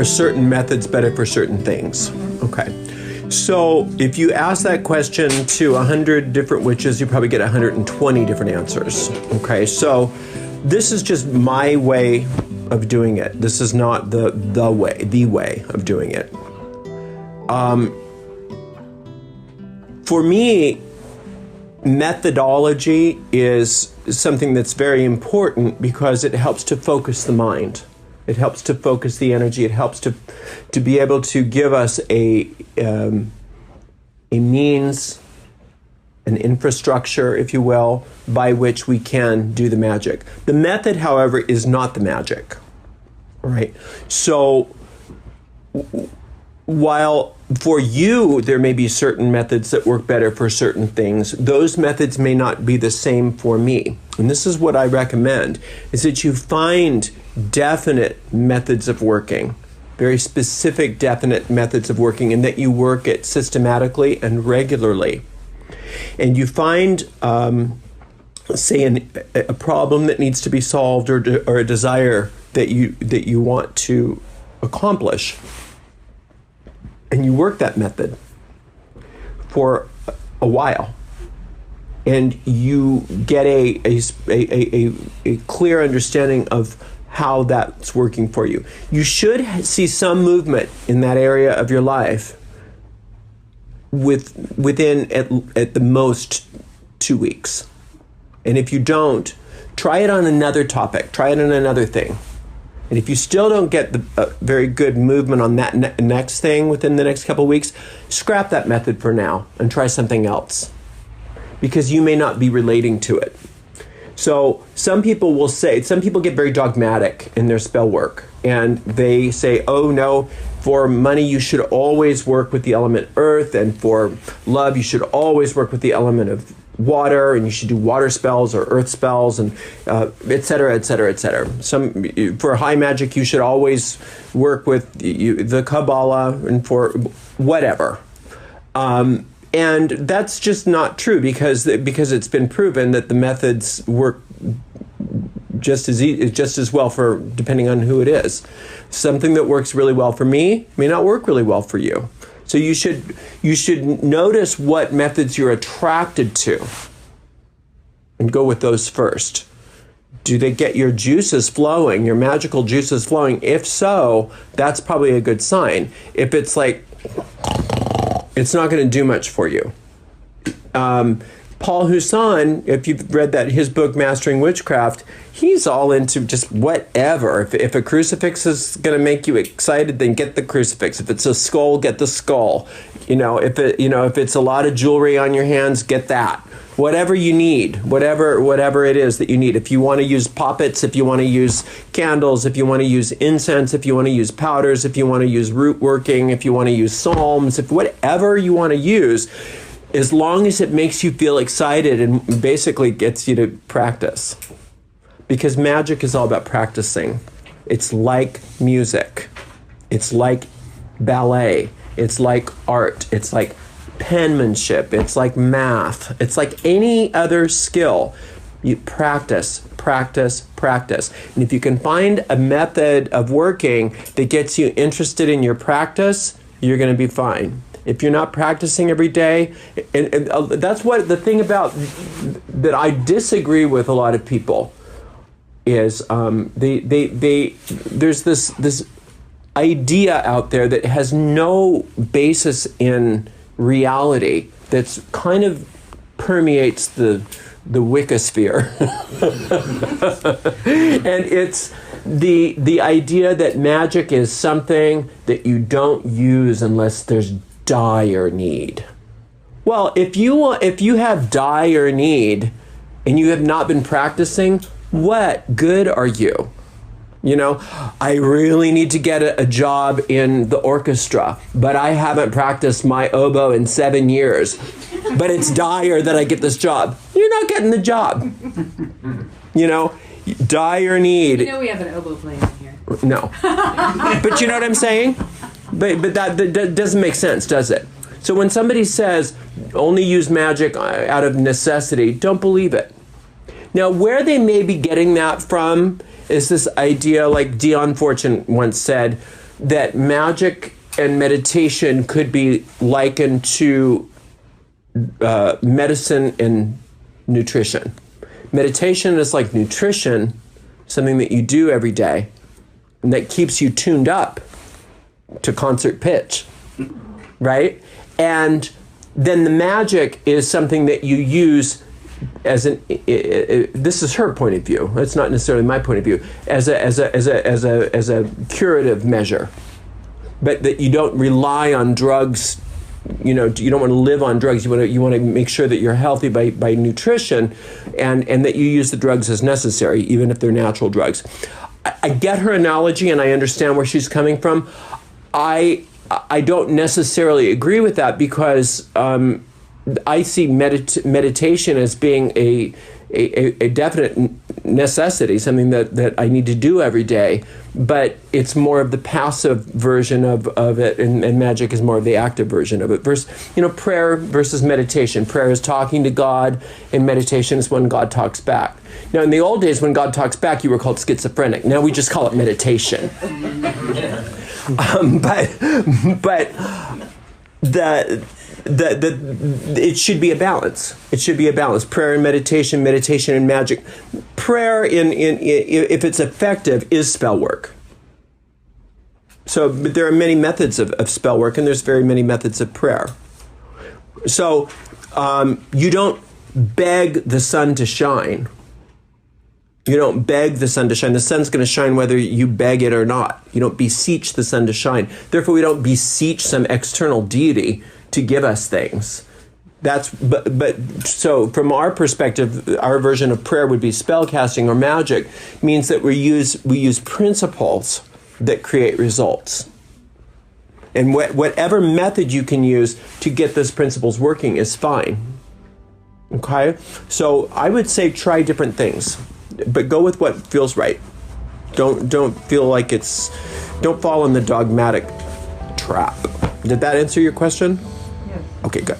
Are certain methods better for certain things? Okay. So if you ask that question to 100 different witches, you probably get 120 different answers. Okay, so this is just my way of doing it. This is not the way of doing it. For me, methodology is something that's very important because it helps to focus the mind. It helps to focus the energy. It helps to be able to give us a means, an infrastructure, if you will, by which we can do the magic. The method, however, is not the magic. All right? So while for you there may be certain methods that work better for certain things, those methods may not be the same for me. And this is what I recommend, is that you find definite methods of working, very specific, definite methods of working, and that you work it systematically and regularly. And you find, say, a problem that needs to be solved, or a desire that you want to accomplish, and you work that method for a while, and you get a clear understanding of how that's working for you. You should see some movement in that area of your life within at the most 2 weeks. And if you don't, try it on another topic. Try it on another thing. And if you still don't get the very good movement on that next thing within the next couple of weeks, scrap that method for now and try something else, because you may not be relating to it. So some people get very dogmatic in their spell work, and they say, oh no, for money you should always work with the element earth, and for love you should always work with the element of water, and you should do water spells or earth spells, and et cetera, et cetera, et cetera. For high magic you should always work with the Kabbalah, and for whatever. And that's just not true, because it's been proven that the methods work just as well for, depending on who it is. Something that works really well for me may not work really well for you. So you should notice what methods you're attracted to and go with those first. Do they get your juices flowing, your magical juices flowing? If so, that's probably a good sign. If it's like, it's not going to do much for you. Paul Husson, if you've read his book, Mastering Witchcraft, he's all into just whatever. If a crucifix is going to make you excited, then get the crucifix. If it's a skull, get the skull. If it's a lot of jewelry on your hands, get that. Whatever you need, whatever it is that you need. If you want to use poppets, if you want to use candles, if you want to use incense, if you want to use powders, if you want to use root working, if you want to use psalms, if whatever you want to use, as long as it makes you feel excited and basically gets you to practice. Because magic is all about practicing. It's like music. It's like ballet. It's like art. It's like penmanship. It's like math. It's like any other skill. You practice, practice, practice. And if you can find a method of working that gets you interested in your practice, you're going to be fine. If you're not practicing every day, and that's what the thing about that I disagree with a lot of people is there's this idea out there that has no basis in reality, that's kind of permeates the Wicca sphere. And it's the idea that magic is something that you don't use unless there's dire need. Well, if you have dire need and you have not been practicing, what good are you? I really need to get a job in the orchestra, but I haven't practiced my oboe in 7 years. But it's dire that I get this job. You're not getting the job. Dire need. We have an oboe player here. No. But you know what I'm saying? But that doesn't make sense, does it? So when somebody says, only use magic out of necessity, don't believe it. Now, where they may be getting that from is this idea, like Dion Fortune once said, that magic and meditation could be likened to medicine and nutrition. Meditation is like nutrition, something that you do every day, and that keeps you tuned up to concert pitch, right? And then the magic is something that you use as this is her point of view. It's not necessarily my point of view. As a curative measure, but that you don't rely on drugs. You know, you don't want to live on drugs. You want to make sure that you're healthy by nutrition, and that you use the drugs as necessary, even if they're natural drugs. I get her analogy, and I understand where she's coming from. I don't necessarily agree with that, because I see meditation as being a definite necessity, something that I need to do every day, but it's more of the passive version of it, and magic is more of the active version of it. Prayer versus meditation. Prayer is talking to God, and meditation is when God talks back. Now, in the old days, when God talks back, you were called schizophrenic. Now we just call it meditation. But it should be a balance. It should be a balance. Prayer and meditation, meditation and magic. Prayer, if it's effective, is spell work. But there are many methods of spell work, and there's very many methods of prayer. So you don't beg the sun to shine. You don't beg the sun to shine. The sun's going to shine whether you beg it or not. You don't beseech the sun to shine. Therefore, we don't beseech some external deity to give us things. So from our perspective, our version of prayer would be spell casting or magic, means that we use principles that create results. And whatever method you can use to get those principles working is fine. Okay? So I would say try different things, but go with what feels right. Don't feel like don't fall in the dogmatic trap. Did that answer your question? Yes. Okay, good.